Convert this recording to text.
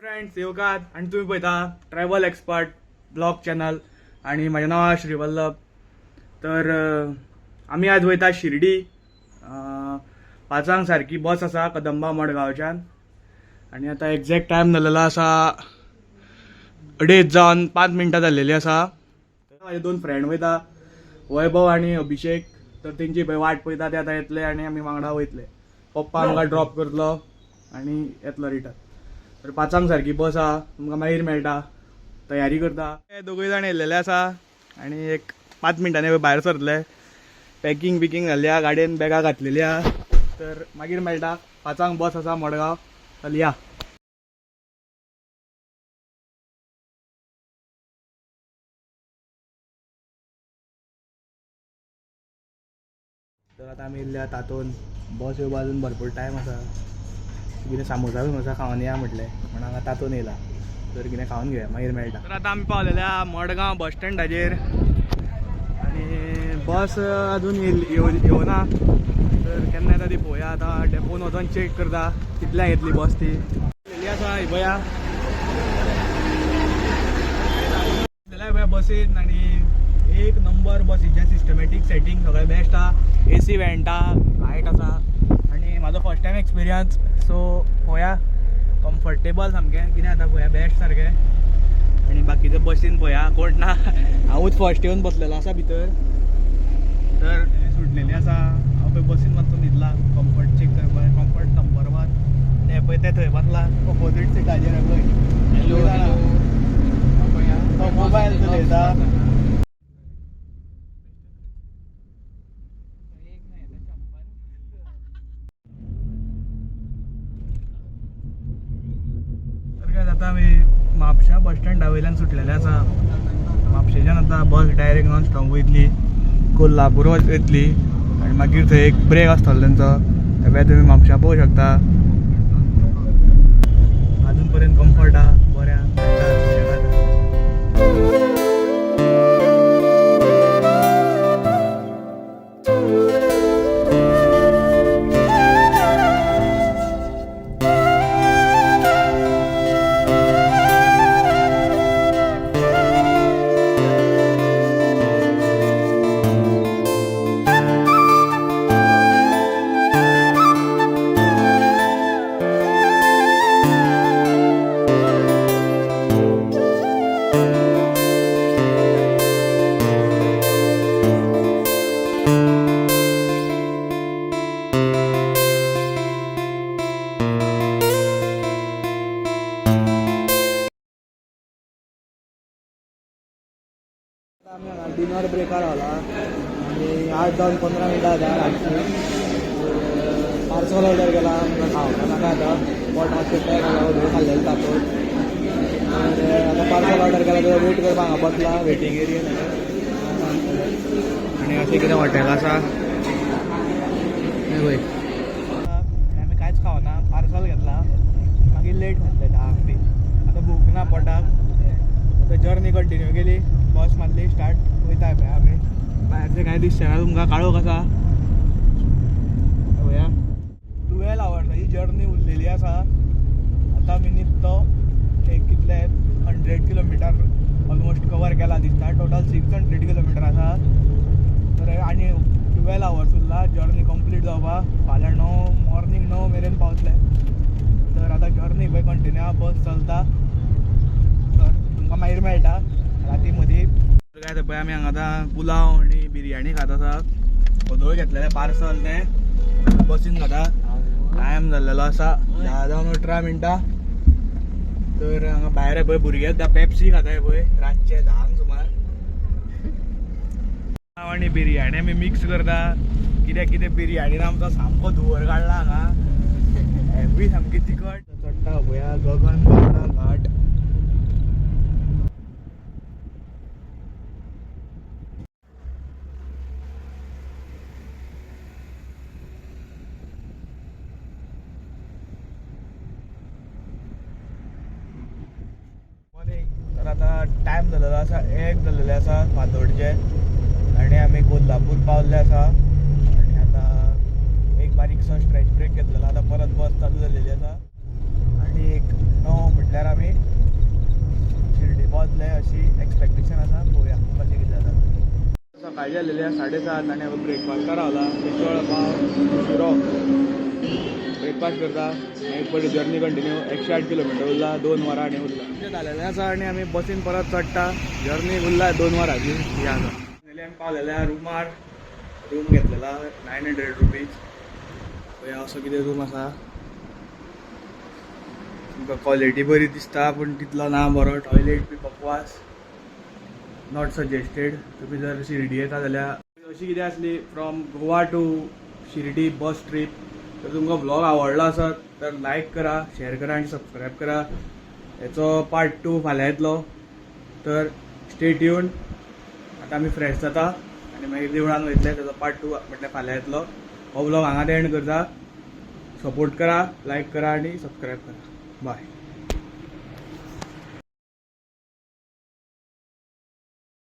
Friends येवकात आणि तुम्ही पळयता ट्रॅव्हल एक्सपर्ट ब्लॉग चॅनल आणि माझे नाव श्री वल्लभ. तर आम्ही आज वयता शिर्डी. 5 सारखी बस आसा कदंबा मडगांवच्यान आणि आता एक्झॅक्ट टायम जाल्लो आसा 2:30 जावन 5 मिनटां जाल्लेली आसा. माझे 2 फ्रेंड वयता, वैभव आणि अभिषेक. तर तेंची वाट पळयता ते आता येतले आणि आमी वांगडा वयतले. पप्पा आमकां ड्रॉप करतलो आणि येतलो रिटर्न. तर 5 सारखी बस आहा, तुमकां मागीर मेळटा. तयारी करता. हे दोगूय जाण येयल्लेले आसा आणि एक 5 मिनटांनी भायर सरतले. पॅकिंग बिकींग जाल्ल्या, गाडयेन बॅगां घातलेली आहा. तर मागीर मेळटा. 5 बस आसा मडगांव. चल या. तर आता आमी येयल्ल्या तातून. बस येवपा अजून भरपूर टायम आसा. कितें सामोसा बिमोसा खावन या म्हटलें म्हणून हांगा तातून येयला. तर कितें खावन घेवया, मागीर मेळटा. तर आता आमी पावलेल्या मडगांव बस स्टँडाचेर आणि बस अजून येवना. तर केन्ना येता ती पळोवया. आता डेपोन वचून चेक करता कितल्यांक येतली बस ती. येयल्ली आसा ही पळया बसीन. आणि एक नंबर बसीचे सिस्टमॅटीक सेटींग सगळें बेस्ट आहा. AC वेंट आहा, लायट आसा आणि म्हाजो फर्स्ट टायम एक्सपिरियन्स. सो पळोवया कम्फर्टेबल सामकें कितें जाता पळोवया. बेस्ट सारकें. आणि बाकीचे बसीन पळोवया कोण ना. हांवूच फर्स्ट येवन बसलेलो आसा भितर. तर सुटलेली आसा. हांव पळय बसीन मातसो न्हिदला कम्फर्ट चेक करपाक. कम्फर्ट नंबर 1 ते पळय ते थंय बसला ऑपोजीट सिटाचेर. पळय तो मोबायल चलयता. आता आमी म्हापशा बस स्टँडा वयल्यान सुटलेले आसा. म्हापशेच्यान आता बस डायरेक्ट नॉन स्टॉप वयतली, कोल्हापूर वयतली आणि मागीर थंय एक ब्रेक आसतलो तेंचो. थंय तुमी म्हापशा पळोवंक शकता. अजून पर्यंत कम्फर्ट आहा, बऱ्या डिनर ब्रेकार रावला आणि 8 जावन 15 मिनटां जाता रातची. पार्सल ऑर्डर केला. आमकां खावपाक नाका आतां. पोट मातशें पॅक जाला, हळू खाल्लेलें तातूंत. तर आतां पार्सल ऑर्डर केला जाल्यार वेट करपाक हांगा बसला वेटींग एरियेन. आणि अशें कितें हॉटेल आसा पळय. आमी कांयच खावना, पार्सल घेतला. मागीर लेट जातलें 10 बी. आतां भूक ना पोटाक. आतां जर्नी कंटिन्यू केली. बस मारली स्टार्ट. वयता पळय आमी. भायरचें कांय दिसचें ना तुमकां. काळोख आसा पळया. 12 आवर्साची जर्नी उरलेली आसा. आतां आमी न्हिदतो. एक कितले 100 किलोमिटर ऑलमोस्ट कवर केला दिसता. टोटल 600 किलोमिटर आसा. तर आनी 12 आवर्स उरला जर्नी कंप्लीट जावपाक. फाल्यां मॉर्निंग 9 मेरेन पावतले. तर आतां जर्नी पळय कंटिन्यू आहा. बस चलता. तर तुमकां मागीर मेळटा राती मदीं. काय तर पळय आमी हांगा आतां पुलाव आणि बिरयानी खात आसा. वदोळ घेतलेले पार्सल तें बसीन खाता. टायम जाल्लेलो आसा 10 जावन 18 मिनटां. तर हांगा भायर पळय भुरगे सुद्दां पेप्सी खाताय पळय रातचे 10 सुमार. पुलाव आनी बिरयानी आमी मिक्स करता. कितें बिरयानीन आमचो सामको धुंवर काडला हांगा. हेवी सामकी तिखट चडटा पळया. गगन बावडा घाट. तर आता टायम जाल्लो आसा 1 जाल्लेले आसा फातोडचे आणि आमी कोल्हापूर पावल्ले आसा. आणि आता एक बारीकसो स्ट्रेच ब्रेक घेतलेलो. आता परत बस चालू झालेली आसा आणि एक 9 म्हटल्यार अशी एक्सपेक्टेशन आसा. पळोवया कशें कितें जाता. सकाळी जालेले 7:30 आनी हांवें ब्रेकफास्टाक रावला. मिसळ पाव शिरो ब्रेकफास्ट करता. मागीर पयलीं जर्नी कंटिन्यू. 108 किलोमिटर उरला, 2 वरां आनी उरला. अशें जालेलें आसा आनी आमी बसीन परत चडटा. जर्नी उरला 2 वरांची ही आसा. आमी पावलेल्या रुमार. रूम घेतलेला 900 रुपीज. पळया असो कितें रूम आसा. तुमकां क्वॉलिटी बरी दिसता पूण तितलो ना बरो. टॉयलेट बी बकवास. Not suggested. तुमी जर शिर्डी येता जाल्यार अशी कितें आसली from Goa to Shirdi bus trip. तर तुमकां व्लॉग आवडलो आसत तर लायक करा, शेअर करा आनी सबस्क्रायब करा. हेचो पार्ट 2 फाल्यां येतलो. तर स्टे ट्यून. आतां आमी फ्रेश जाता आनी मागीर देवळान वयतले. तेचो पार्ट 2 म्हटल्यार फाल्यां येतलो. हो व्लॉग हांगा एंड करता. सपोर्ट करा, लायक करा आनी सबस्क्रायब करा. बाय.